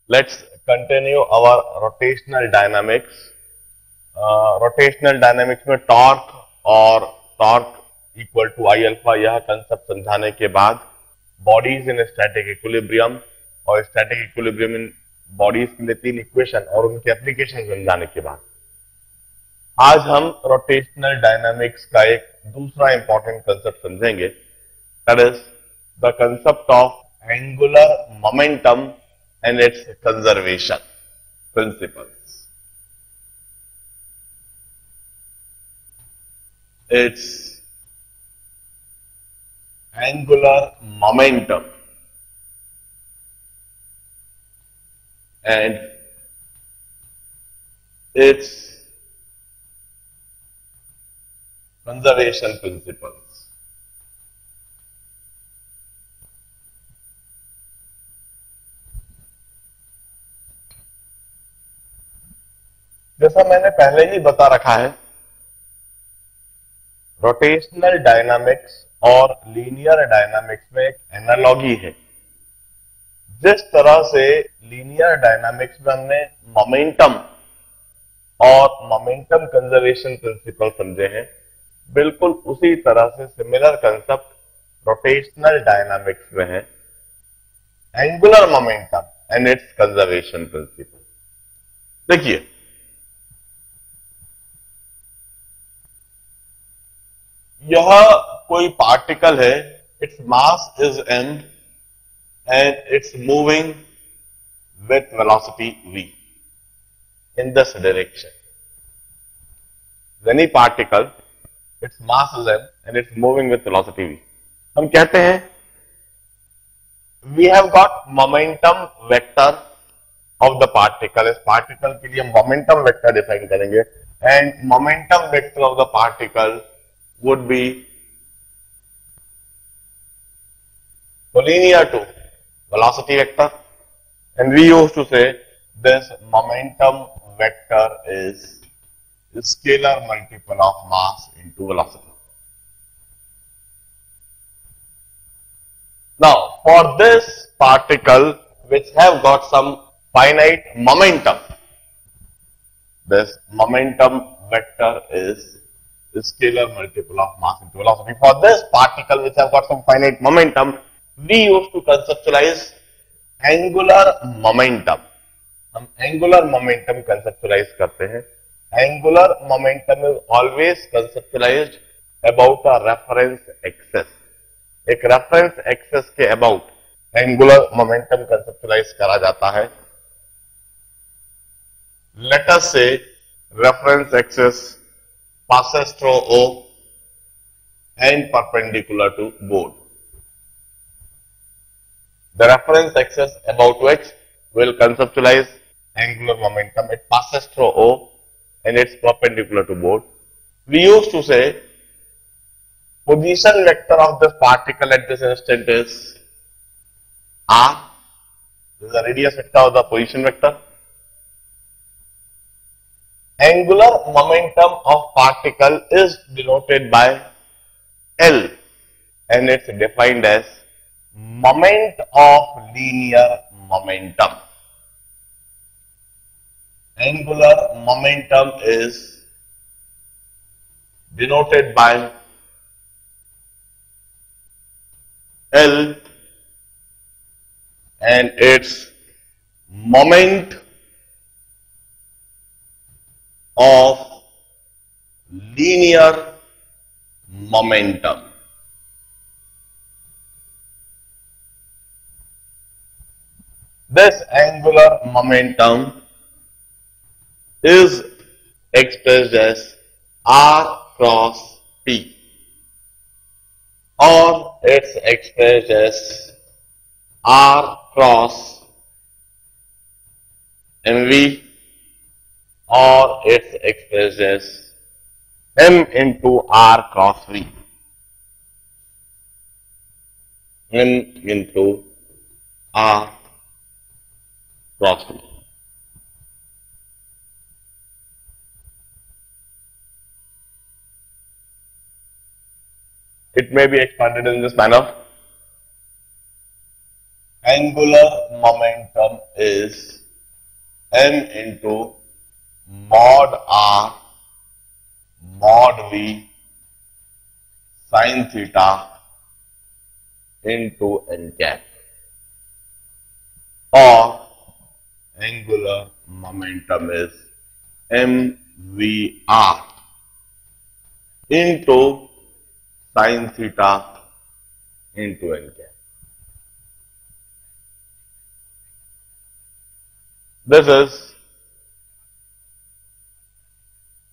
Let's continue our rotational dynamics. Rotational dynamics में torque और torque equal to I alpha यह concept समझाने के बाद बॉडीज इन स्टैटिक इक्विलिब्रियम और स्टैटिक इक्विलिब्रियम इन बॉडीज के लिए 3 इक्वेशन और उनके एप्लीकेशन समझाने के बाद आज हम रोटेशनल डायनामिक्स का एक दूसरा इंपॉर्टेंट कंसेप्ट समझेंगे, that is the concept of angular momentum and its conservation principles. Its angular momentum and its conservation principles. जैसा मैंने पहले ही बता रखा है, रोटेशनल डायनामिक्स और लीनियर डायनामिक्स में एक एनालॉजी है। जिस तरह से लीनियर डायनामिक्स में हमने मोमेंटम और मोमेंटम कंजर्वेशन प्रिंसिपल समझे हैं, बिल्कुल उसी तरह से सिमिलर कंसेप्ट रोटेशनल डायनामिक्स में है, angular momentum and its conservation principle. देखिए, यह कोई पार्टिकल है, its mass is m and its moving with velocity v in this direction. Any particle, its mass is m and it's moving with velocity v. हम कहते हैं we have got momentum vector of the particle. इस particle के लिए हम momentum vector define करेंगे and momentum vector of the particle would be collinear to velocity vector, and we used to say this momentum vector is scalar multiple of mass into velocity. Now, for this particle which have got some finite momentum, this momentum vector is scalar multiple of mass into velocity. For this particle which have got some finite momentum, we used to conceptualize angular momentum. हम angular momentum conceptualize करते हैं. Angular momentum is always conceptualized about a reference axis. एक reference axis के about angular momentum conceptualize करा जाता है. Let us say reference axis passes through O and perpendicular to board. The reference axis about which will conceptualize angular momentum, it passes through O and it's perpendicular to board. We used to say position vector of this particle at this instant is R. This is the radius vector of the position vector. Angular momentum of particle is denoted by L and it's defined as moment of linear momentum. Angular momentum is denoted by L and its moment of linear momentum. This angular momentum is expressed as R cross P, or it's expressed as R cross mv, or it's expressed as m into r cross v. M into r cross v. It may be expanded in this manner. Angular momentum is m into mod r mod v sin theta into n cap, or angular momentum is mvr into sin theta into n cap. This is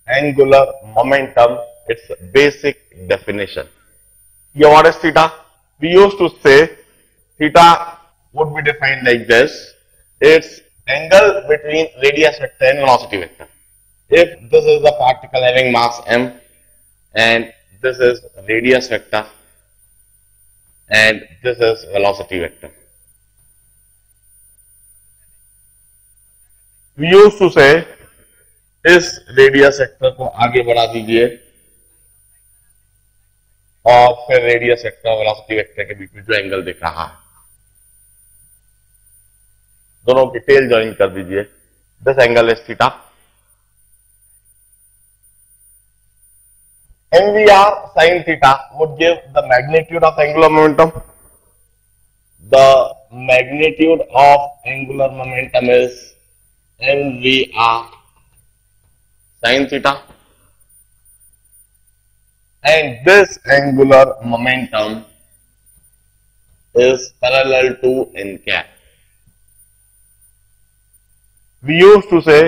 angular momentum, its basic definition. Here what is theta? We used to say theta would be defined like this. It's angle between radius vector and velocity vector. If this is a particle having mass m and this is radius vector and this is velocity vector. We used to say इस radius vector को आगे बढ़ा दीजिए और फिर radius vector और velocity vector के बीच में जो एंगल दिख रहा है दोनों की टेल ज्वाइन कर दीजिए. This angle is theta. mvr sin theta would give the magnitude of angular momentum. The magnitude of angular momentum is mvr sin theta, and this angular momentum is parallel to n cap. We used to say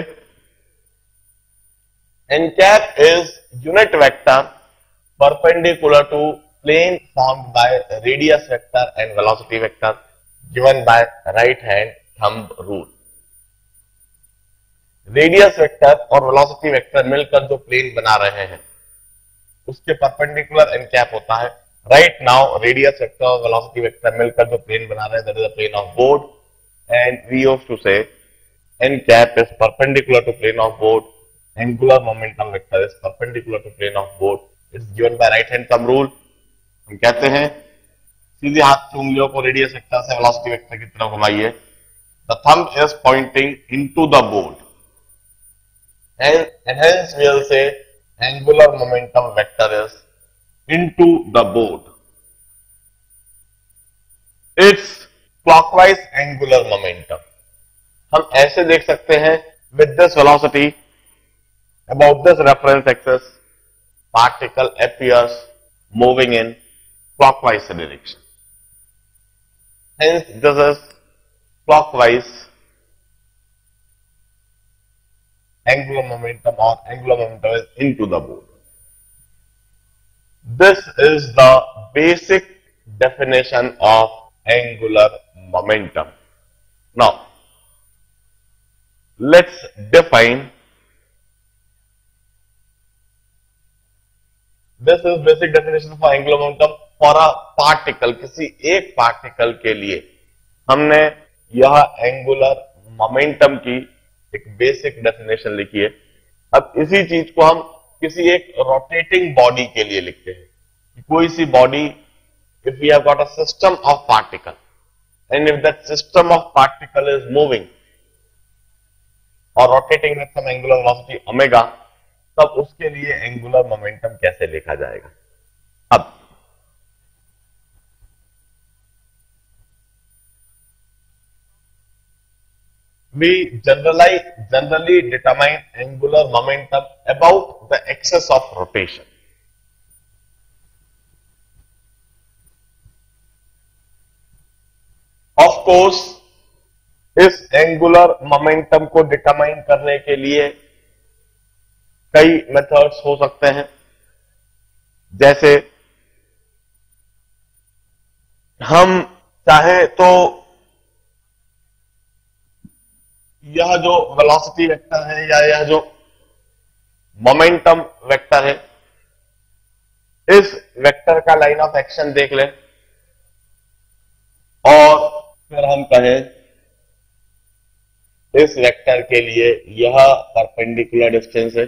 n cap is unit vector perpendicular to plane formed by radius vector and velocity vector given by right hand thumb rule. Radius vector और velocity vector मिलकर जो plane बना रहे हैं उसके perpendicular N cap होता है. Right now radius vector और वेलोसिटी वेक्टर मिलकर जो प्लेन बना रहे हैं that is the plane of board, and we used to say N cap is perpendicular to plane of board, angular momentum vector is perpendicular to plane of board. It's given by right hand thumb rule. हम कहते हैं सीधे हाथ की उंगलियों को radius vector से velocity vector की तरफ घुमाइए. The thumb is pointing into the board. And hence we will say angular momentum vector is into the board. It's clockwise angular momentum. हम ऐसे देख सकते हैं with this velocity about this reference axis particle appears moving in clockwise direction. Hence this is clockwise angular momentum, or angular momentum is into the board. This is the basic definition of angular momentum. Now, let's define. This is basic definition for angular momentum for a particle. किसी एक particle के लिए हमने यह angular momentum की एक basic definition लिखी है. अब इसी चीज को हम किसी एक रोटेटिंग बॉडी के लिए लिखते हैं. कोई सी body, if we have got a system of particle and if that system of particle is moving और rotating with some angular velocity omega, तब उसके लिए एंगुलर मोमेंटम कैसे लिखा जाएगा. अब we generally determine angular momentum about the axis of rotation. Of course, इस angular momentum को डिटरमाइन करने के लिए कई मेथड्स हो सकते हैं. जैसे हम चाहे तो यह जो वेलोसिटी वेक्टर है या यह जो मोमेंटम वेक्टर है, इस वेक्टर का लाइन ऑफ एक्शन देख लें और फिर हम कहें इस वेक्टर के लिए यह परपेंडिकुलर डिस्टेंस है,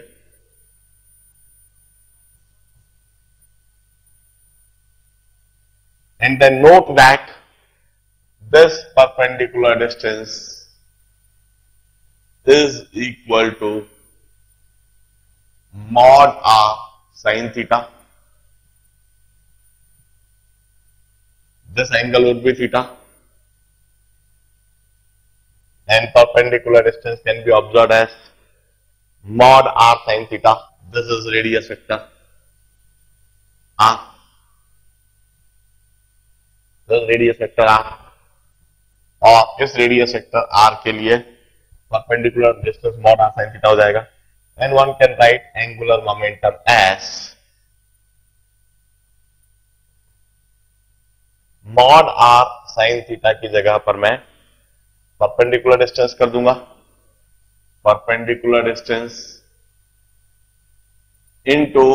and then note that this perpendicular distance is equal to mod r sin theta. This angle would be theta, and perpendicular distance can be observed as mod r sin theta. This is radius vector r. This is radius vector r, और इस radius vector r के लिए perpendicular distance mod r sin theta हो जाएगा. And one can write angular momentum as mod r sin theta की जगह पर मैं परपेंडिकुलर डिस्टेंस कर दूंगा. Perpendicular distance into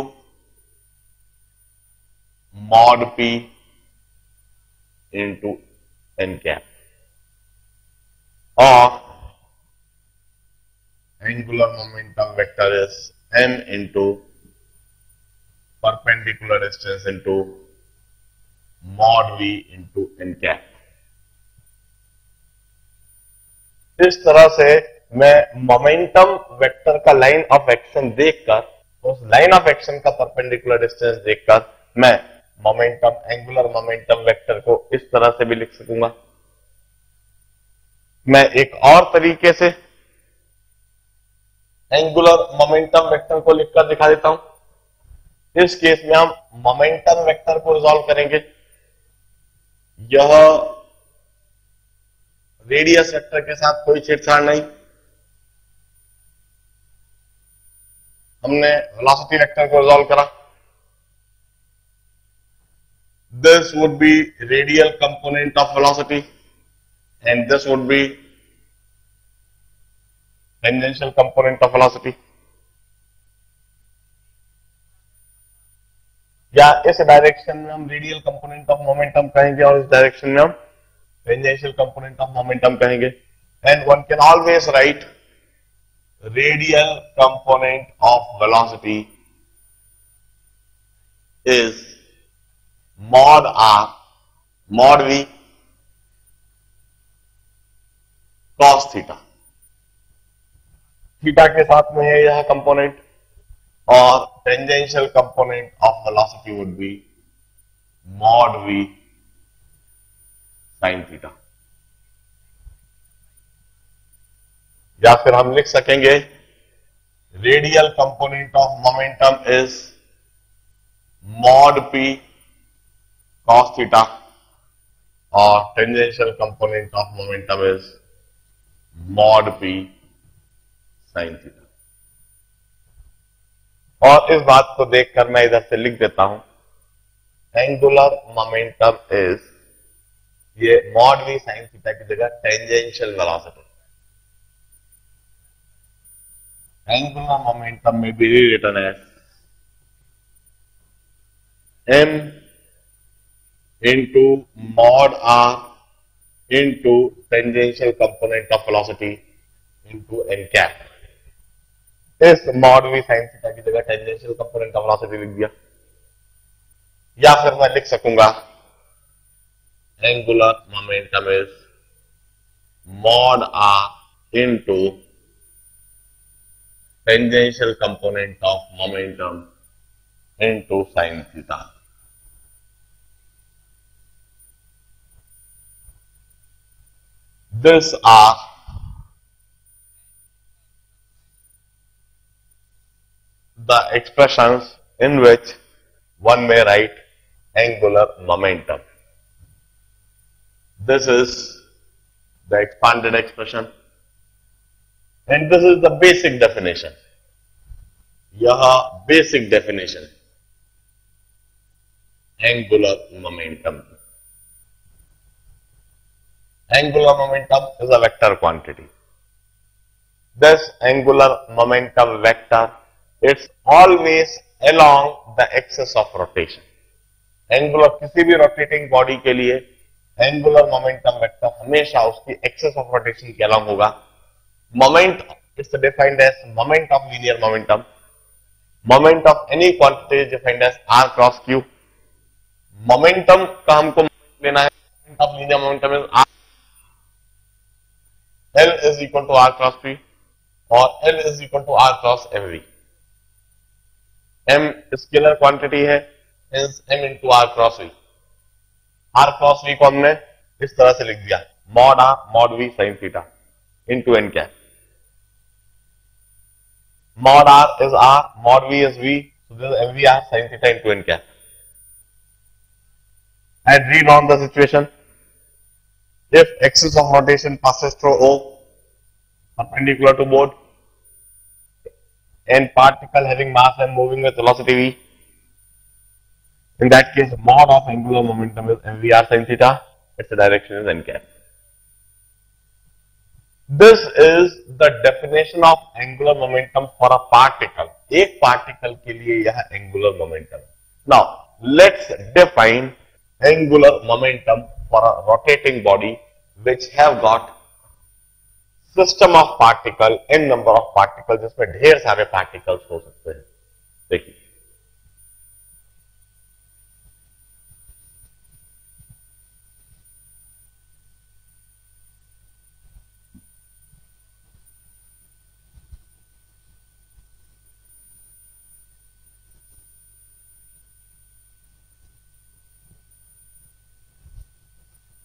mod p into n cap, और angular momentum vector is m into perpendicular distance into mod v into n cap. इस तरह से मैं मोमेंटम वेक्टर का लाइन ऑफ एक्शन देखकर, उस लाइन ऑफ एक्शन का परपेंडिकुलर डिस्टेंस देखकर मैं मोमेंटम, एंगुलर मोमेंटम वेक्टर को इस तरह से भी लिख सकूंगा. मैं एक और तरीके से एंगुलर मोमेंटम वेक्टर को लिखकर दिखा देता हूं. इस केस में हम मोमेंटम वेक्टर को रिजॉल्व करेंगे. यह रेडियस वेक्टर के साथ कोई छेड़छाड़ नहीं. हमने वेलोसिटी वेक्टर को रिजॉल्व करा. This would be radial component of velocity and this would be tangential component of velocity. या इस डायरेक्शन में हम रेडियल कंपोनेंट ऑफ मोमेंटम कहेंगे और इस डायरेक्शन में हम टेंजेंशियल कंपोनेंट ऑफ मोमेंटम कहेंगे. And one can always right radial component of velocity is mod r mod v cos theta. Theta के साथ में है यह कंपोनेंट, और tangential component of velocity would be mod v sin theta. या फिर हम लिख सकेंगे radial component of momentum is mod p cos theta, और tangential component of momentum is mod p sin theta. और इस बात को देखकर मैं इधर से लिख देता हूं एंगुलर मोमेंटम इज, ये mod v sin theta की जगह टेंजेंशियल वेलोसिटी. एंगुलर मोमेंटम में भी return as m into mod r into tangential component of velocity into n cap. इस mod v sin theta की जगह टेंजेंशियल कंपोनेंट ऑफ वेलोसिटी लिख दिया. या फिर मैं लिख सकूंगा angular momentum is mod r into tangential component of momentum into sin theta. These are the expressions in which one may write angular momentum. This is the expanded expression and this is the basic definition. यह basic definition angular momentum. Angular momentum is a vector quantity. This angular momentum vector, it's always along the axis of rotation. Angular किसी भी rotating body के लिए angular momentum vector हमेशा उसकी axis of rotation के along होगा. Moment, it's defined as moment of linear momentum. Moment of any quantity is defined as r cross q. Momentum का हमको लेना है, moment of linear momentum is r. L is equal to r cross p. और L is equal to R cross mv। m scalar quantity है, is m into R cross v। R cross v को हमने इस तरह से लिख दिया, mod R mod v sine theta into n cap. Mod R is R, mod V is V, so this is MVR sin theta into n cap. And read on the situation. If axis of rotation passes through O, perpendicular to board, and particle having mass and moving with velocity V, in that case, mod of angular momentum is MVR sin theta, its direction is n cap. This is the definition of angular momentum for a particle. एक particle के लिए यह angular momentum. Now, let's define angular momentum for a rotating body which have got system of particle, n number of particles, जिसमें ढेर सारे particles हो सकते हैं। देखिए,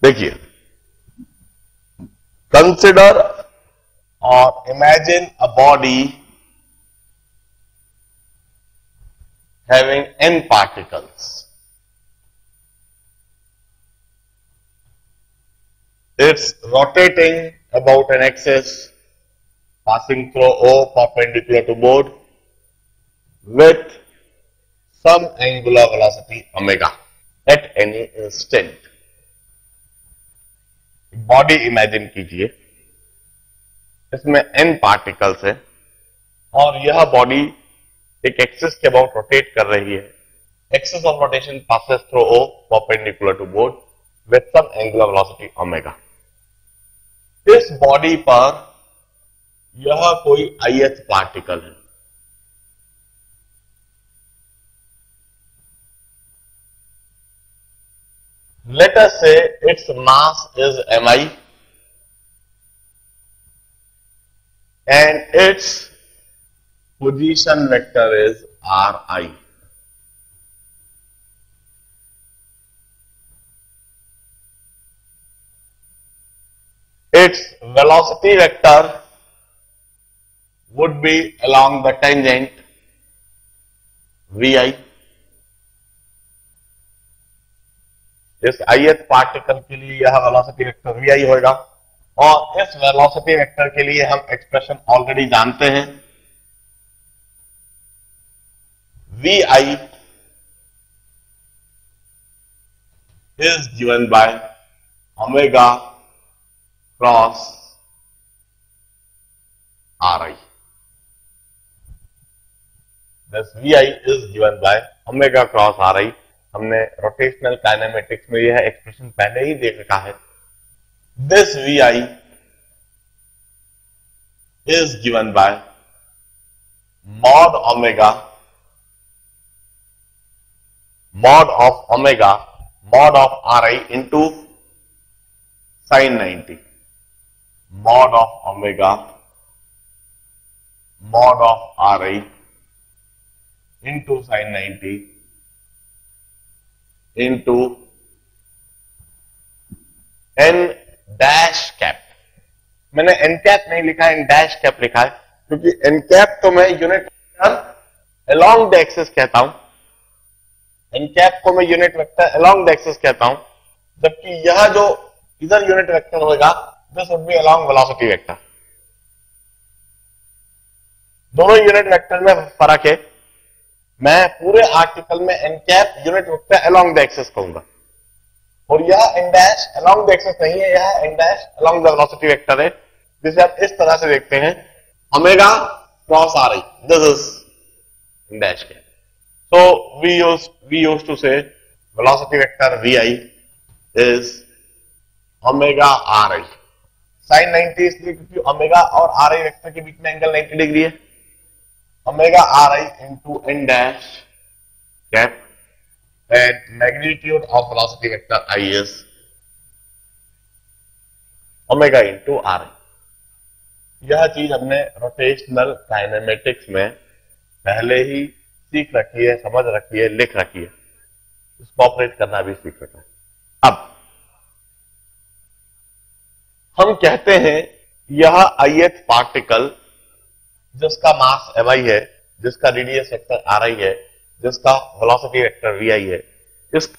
देखिए, consider or imagine a body having n particles. It's rotating about an axis, passing through O perpendicular to board with some angular velocity omega at any instant. Body imagine कीजिए, इसमें n पार्टिकल्स है और यह body एक axis के about rotate कर रही है। Axis of rotation passes through O perpendicular to board with some angular velocity omega. इस बॉडी पर यह कोई ith पार्टिकल है। Let us say its mass is mi and its position vector is ri. Its velocity vector would be along the tangent vi. इस ith particle के लिए यह velocity vector vi होगा और इस वेलोसिटी वेक्टर के लिए हम एक्सप्रेशन ऑलरेडी जानते हैं, vi is given by omega cross ri. This vi is given by omega cross ri. हमने रोटेशनल काइनेमेटिक्स में यह एक्सप्रेशन पहले ही देख रखा है। This vi is given by mod of omega mod of ri into sin 90, mod of omega mod of ri into sin 90 into n dash cap. मैंने n cap नहीं लिखा है, n डैश कैप लिखा है क्योंकि n कैप तो मैं unit vector along the axis कहता हूं, n कैप को मैं unit vector along the axis कहता हूं, जबकि यह जो इधर यूनिट वेक्टर होगा this would be along velocity vector. दोनों यूनिट वेक्टर में फर्क है। मैं पूरे आर्टिकल में n cap unit vector along the axis कहूंगा और यह n dash along the axis नहीं है, यह n dash along the velocity vector है, जिसे आप इस तरह से देखते हैं omega cross ri, this is n dash cap. So we used to say velocity vector vi is omega ri। sin 90 इसलिए क्योंकि ओमेगा और ri वेक्टर के बीच में एंगल 90 डिग्री है। omega ri into n dash cap and magnitude of velocity vector I is omega into ri. यह चीज हमने rotational kinematics में पहले ही सीख रखी है, समझ रखी है, लिख रखी है, इसको ऑपरेट करना भी सीख रखा है। अब हम कहते हैं यह ith पार्टिकल जिसका मास mi है, जिसका रेडियस वेक्टर ri है, जिसका वेलोसिटी वेक्टर vi है, इस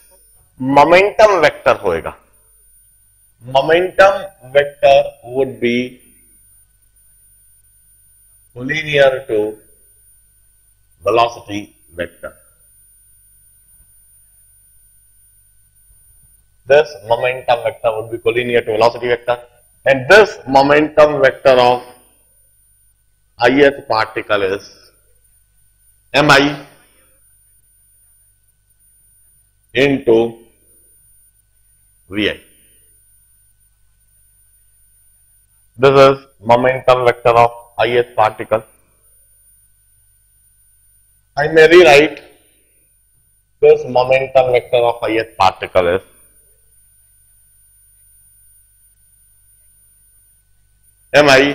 मोमेंटम वेक्टर होएगा। Momentum vector would be collinear to velocity vector. This momentum vector would be collinear to velocity vector, and this momentum vector of ith particle is mi into vi. This is momentum vector of ith particle. I may rewrite this momentum vector of ith particle is mi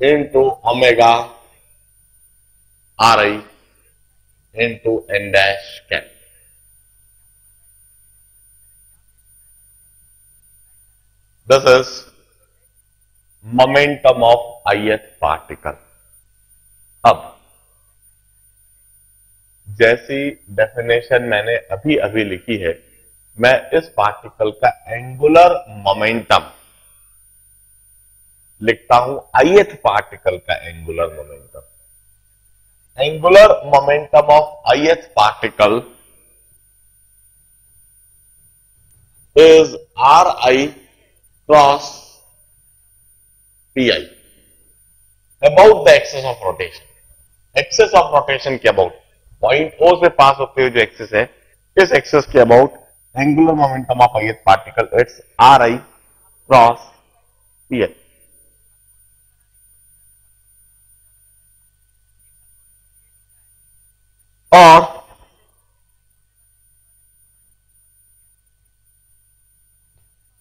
into omega ri into n dash cap. This is momentum of ith particle. अब जैसी definition मैंने अभी अभी लिखी है, मैं इस particle का एंगुलर मोमेंटम लिखता हूं, ith पार्टिकल का angular momentum. Angular momentum of ith particle is ri cross pi about the axis of rotation. Axis of rotation के अबाउट, पॉइंट O से पास होते हुए जो एक्सिस है, इस एक्सिस के about angular momentum of ith particle it's ri cross pi। और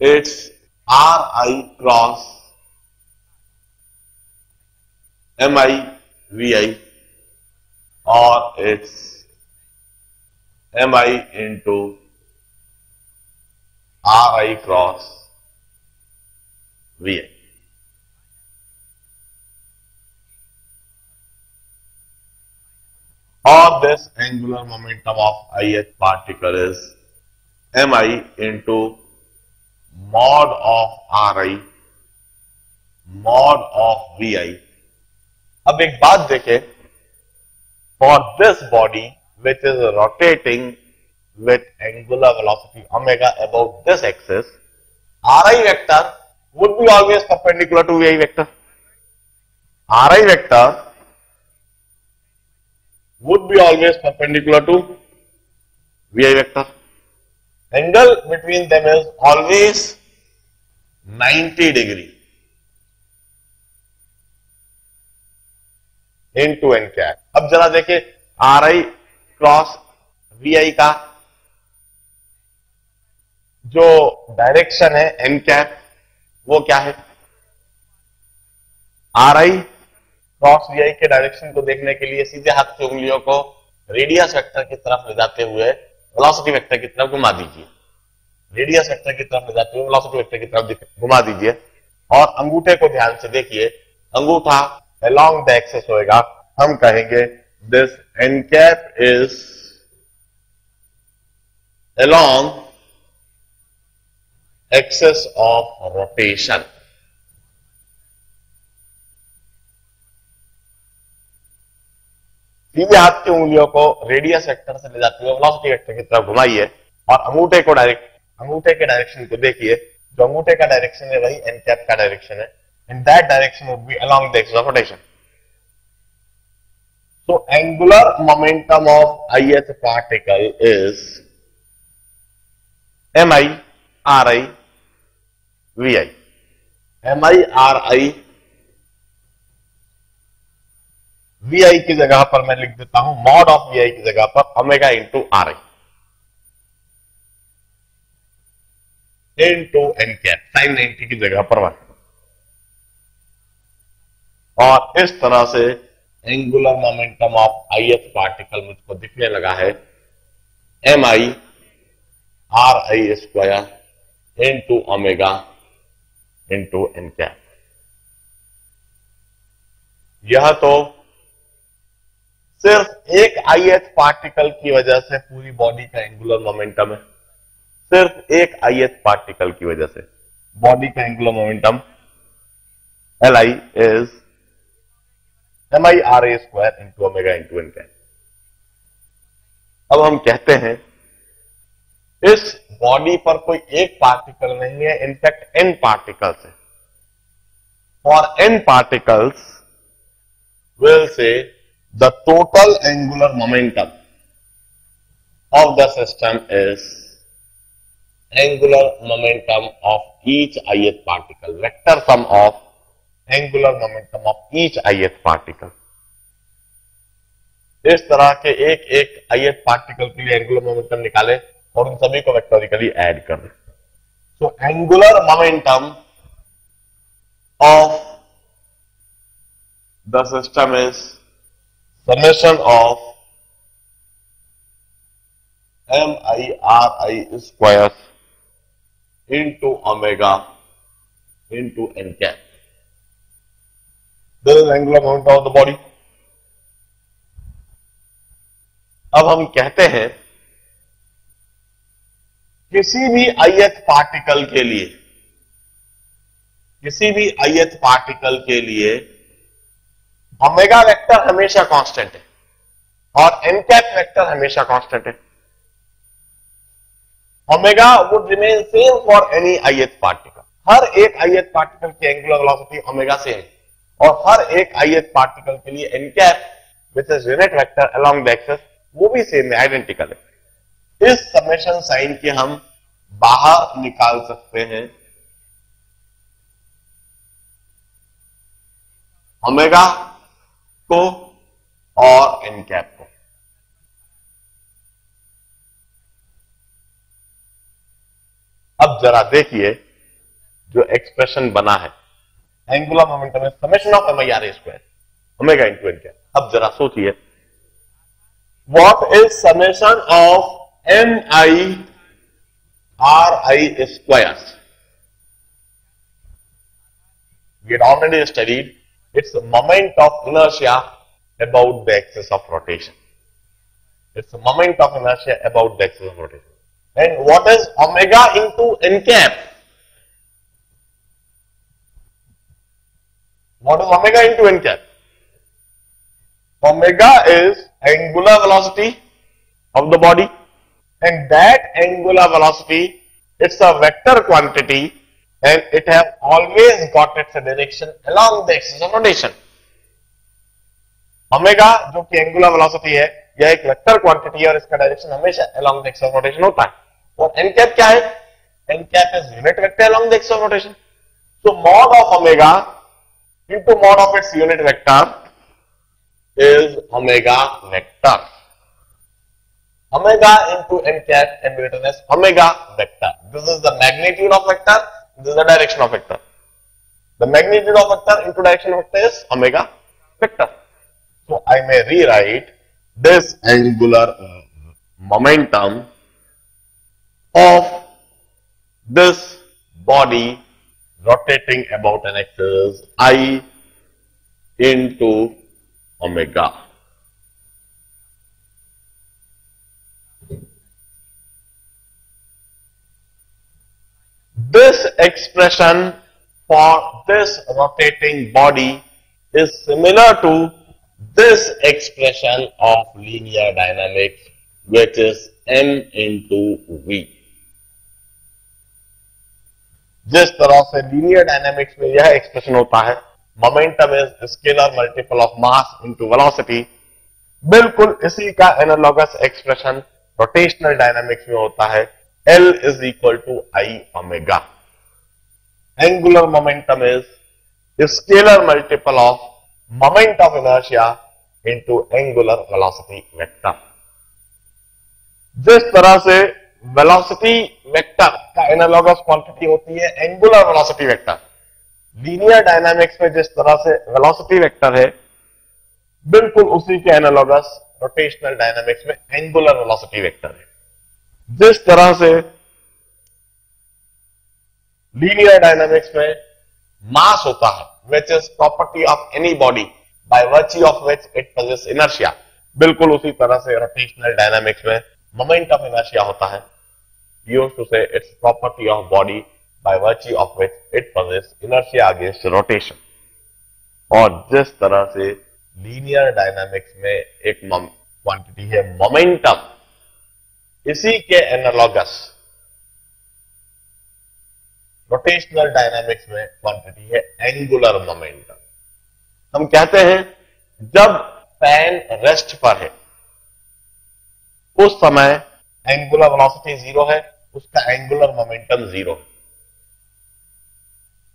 it's ri cross mi vi और it's mi into ri cross vi। और this angular momentum of ith particle is mi into mod of ri mod of vi। अब एक बात देखें, for this body which is rotating with angular velocity omega about this axis, ri vector would be always perpendicular to vi vector. ri vector would be always perpendicular to vi vector. Angle between them is always 90 degree into n cap. अब जरा देखिए ri cross vi का जो direction है n cap, वो क्या है? ri cross vi के डायरेक्शन को देखने के लिए सीधे हाथ की उंगलियों को रेडियस वेक्टर की तरफ ले जाते हुए वेलोसिटी वेक्टर की तरफ घुमा दीजिए। रेडियस वेक्टर की तरफ ले जाते हुए वेलोसिटी वेक्टर की तरफ घुमा दीजिए और अंगूठे को ध्यान से देखिए। अंगूठा along the axis होएगा। हम कहेंगे this n cap is along axis of rotation। सीधे हाथ की उंगलियों को रेडियस वेक्टर से ले जाते हुए वेलोसिटी वेक्टर की तरफ घुमाइए और अंगूठे के डायरेक्शन को देखिए। जो अंगूठे का डायरेक्शन है वही n कैप का डायरेक्शन है। In that direction would be along the axis of rotation. So angular momentum of ith particle is mi ri vi। mi ri vi की जगह पर मैं लिख देता हूं मॉड ऑफ vi की जगह पर omega into ri into n cap, sin 90 की जगह पर 1। और इस तरह से angular momentum of ith particle मुझको दिखने लगा है mi/r² into omega into n cap. यह तो सिर्फ एक ith पार्टिकल की वजह से पूरी बॉडी का एंगुलर मोमेंटम है। सिर्फ एक ith पार्टिकल की वजह से बॉडी का angular momentum Li is mi/r² into omega into n cap. अब हम कहते हैं इस बॉडी पर कोई एक पार्टिकल नहीं है, इनफैक्ट n पार्टिकल्स है। For n particles we'll say the total angular momentum of the system is angular momentum of each ith particle, vector sum of angular momentum of each ith particle। इस तरह के एक एक ith particle के लिए angular momentum निकाले और उन सभी को वेक्टोरिकली ऐड कर दें। So angular momentum of the system is summation of mi/r² into omega into n cap. This is angular momentum of the body. अब हम कहते हैं किसी भी ith पार्टिकल के लिए ओमेगा वेक्टर हमेशा कांस्टेंट है और एन कैप वेक्टर हमेशा कांस्टेंट है। Omega would remain same for any ith particle. हर एक ith पार्टिकल की एंगुलर वेलोसिटी ओमेगा सेम और हर एक ith पार्टिकल के लिए n cap which is unit vector along the axis वो भी सेम है, आइडेंटिकल है। इस समेशन साइन के हम बाहर निकाल सकते हैं ओमेगा को और एन कैप को। अब जरा देखिए जो एक्सप्रेशन बना है angular momentum is summation of mi/r² ओमेगा इंटू एन कैप। अब जरा सोचिए what is summation of mi/r²? We had already studied it's a moment of inertia about the axis of rotation. It's a moment of inertia about the axis of rotation. And what is omega into n cap? What is omega into n cap? Omega is angular velocity of the body, and that angular velocity, it's a vector quantity and it has always got its direction along the axis of rotation. Omega जो कि angular velocity है यह एक vector quantity है और इसका direction हमेशा along the axis of rotation होता है। और n कैप क्या है? n cap is unit vector along the axis of rotation. So mod of omega into mod of its unit vector is omega vector. Omega into n cap can be written as omega vector. This is the magnitude of vector. This is the direction of vector. The magnitude of vector into direction of vector is omega vector. So I may rewrite this angular momentum of this body rotating about an axis I into omega. This expression for this rotating body is similar to this expression of linear dynamics, which is m into v. जिस तरह से linear dynamics में यह expression होता है momentum is scalar multiple of mass into velocity, बिल्कुल इसी का एनालॉगस एक्सप्रेशन रोटेशनल डायनामिक्स में होता है L is equal to I omega. Angular momentum is the scalar multiple of moment of inertia into angular velocity vector. जिस तरह से velocity vector का एनालॉगस क्वांटिटी होती है angular velocity vector, linear dynamics में जिस तरह से वेलोसिटी वेक्टर है, बिल्कुल उसी के एनालॉगस रोटेशनल डायनामिक्स में एंगुलर वेलोसिटी वेक्टर है। जिस तरह से लीनियर डायनामिक्स में मास होता है, which is property of any body by virtue of which it possesses inertia, बिल्कुल उसी तरह से रोटेशनल डायनामिक्स में मोमेंट ऑफ इनर्शिया होता है। Used to say its property of body by virtue of which it possesses inertia against rotation। और जिस तरह से लीनियर डायनामिक्स में एक क्वांटिटी है मोमेंटम, इसी के एनालॉगस रोटेशनल डायनामिक्स में क्वांटिटी है एंगुलर मोमेंटम। हम कहते हैं जब फैन रेस्ट पर है उस समय एंगुलर वेलोसिटी जीरो है, उसका एंगुलर मोमेंटम जीरो है।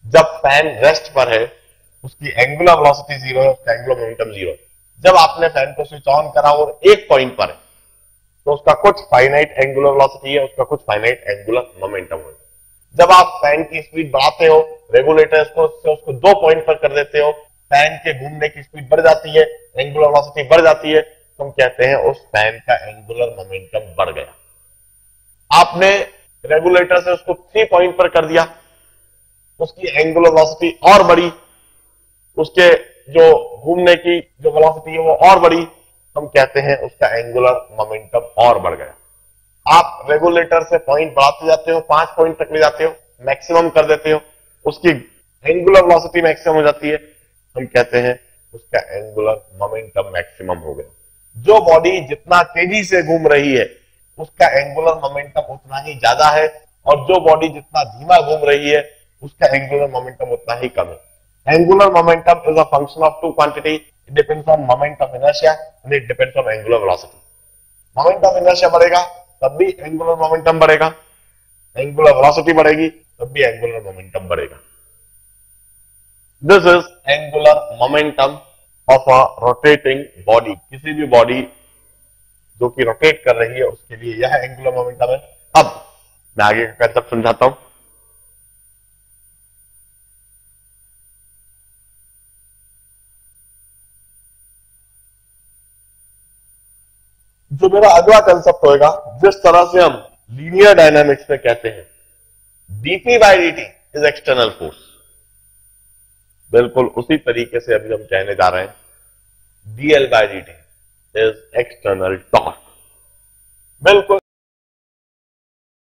जब फैन रेस्ट पर है उसकी एंगुलर वेलोसिटी जीरो है, उसका एंगुलर मोमेंटम जीरो है। जब आपने फैन को स्विच ऑन करा और एक पॉइंट पर है तो उसका कुछ फाइनाइट एंगुलर वेलोसिटी है, उसका कुछ फाइनाइट एंगुलर मोमेंटम है। जब आप फैन की स्पीड बढ़ाते हो, रेगुलेटर से उसको 2 पॉइंट पर कर देते हो, फैन के घूमने की स्पीड बढ़ जाती है, एंगुलर वेलोसिटी बढ़ जाती है, तो हम कहते हैं उस फैन का एंगुलर मोमेंटम बढ़ गया। आपने रेगुलेटर से उसको 3 पॉइंट पर कर दिया, उसकी एंगुलर वेलोसिटी और बढ़ी, उसके जो घूमने की जो वेलोसिटी है वो और बढ़ी, हम कहते हैं उसका एंगुलर मोमेंटम और बढ़ गया। आप रेगुलेटर से पॉइंट बढ़ाते जाते हो, 5 पॉइंट तक ले जाते हो, मैक्सिमम कर देते हो, उसकी एंगुलर वेलोसिटी मैक्सिमम हो जाती है, हम कहते हैं उसका एंगुलर मोमेंटम मैक्सिमम हो गया। जो बॉडी जितना तेजी से घूम रही है उसका एंगुलर मोमेंटम उतना ही ज्यादा है, और जो बॉडी जितना धीमा घूम रही है उसका एंगुलर मोमेंटम उतना ही कम है। Angular momentum is a function of 2 quantity, it depends on moment of inertia and it depends on angular velocity. Moment of inertia बढ़ेगा तब भी एंगुलर मोमेंटम बढ़ेगा, एंगुलर वेलोसिटी बढ़ेगी तब भी एंगुलर मोमेंटम बढ़ेगा। This is angular momentum of a rotating body. किसी भी बॉडी जो कि रोटेट कर रही है उसके लिए यह एंगुलर मोमेंटम है। अब मैं आगे का कंसेप्ट समझाता हूं। जो मेरा अगला कंसेप्ट होगा, जिस तरह से हम लीनियर डायनामिक्स में कहते हैं dp by dt is external force, बिल्कुल उसी तरीके से अभी हम कहने जा रहे हैं dl by dt is external torque. बिल्कुल